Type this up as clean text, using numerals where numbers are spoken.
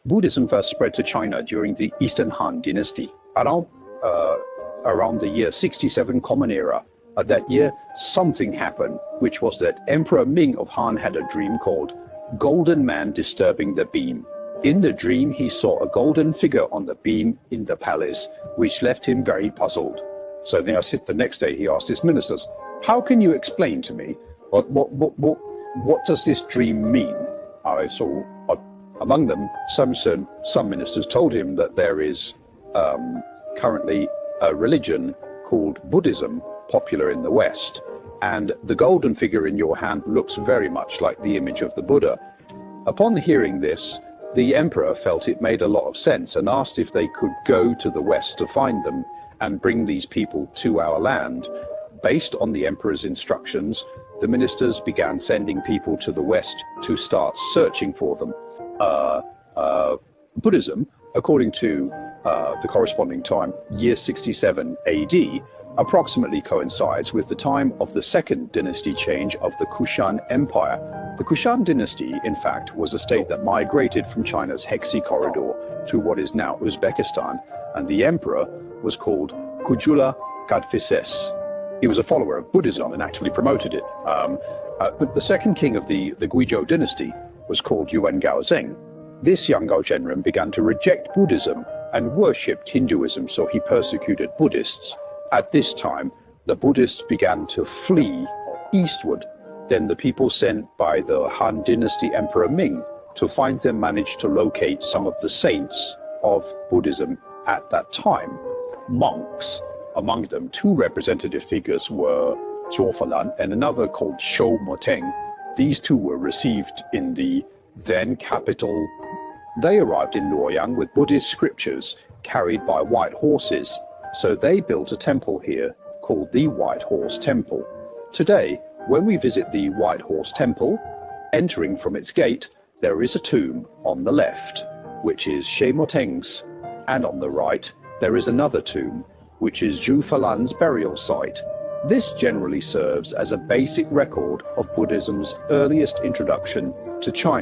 Buddhism first spread to China during the Eastern Han Dynasty, around the year 67 Common Era. At that year, something happened, which was that Emperor Ming of Han had a dream called Golden Man Disturbing the Beam. In the dream, he saw a golden figure on the beam in the palace, which left him very puzzled. So the next day he asked his ministers, "How can you explain to me what does this dream mean?" Among them, some ministers told him that there is currently a religion called Buddhism popular in the West, and the golden figure in your hand looks very much like the image of the Buddha. Upon hearing this, the emperor felt it made a lot of sense and asked if they could go to the West to find them and bring these people to our land. Based on the emperor's instructions, the ministers began sending people to the West to start searching for them. Buddhism, according to the corresponding time, year 67 AD, approximately coincides with the time of the second dynasty change of the Kushan Empire. The Kushan dynasty, in fact, was a state that migrated from China's Hexi corridor to what is now Uzbekistan, and the emperor was called Kujula Kadphises. He was a follower of Buddhism and actively promoted it. But the second king of the Guizhou dynasty was called Yuan Gaozeng. This young Gaozhenren began to reject Buddhism and worshipped Hinduism, so he persecuted Buddhists. At this time, the Buddhists began to flee eastward. Then the people sent by the Han Dynasty Emperor Ming to find them managed to locate some of the saints of Buddhism at that time, monks. Among them, two representative figures were Zhuo Falan and another called Shou Moteng. These two were received in the then capital. They arrived in Luoyang with Buddhist scriptures carried by white horses. So they built a temple here called the White Horse Temple. Today, when we visit the White Horse Temple, entering from its gate, there is a tomb on the left, which is She Moteng's, and on the right, there is another tomb, which is Zhu Falan's burial site. This generally serves as a basic record of Buddhism's earliest introduction to China.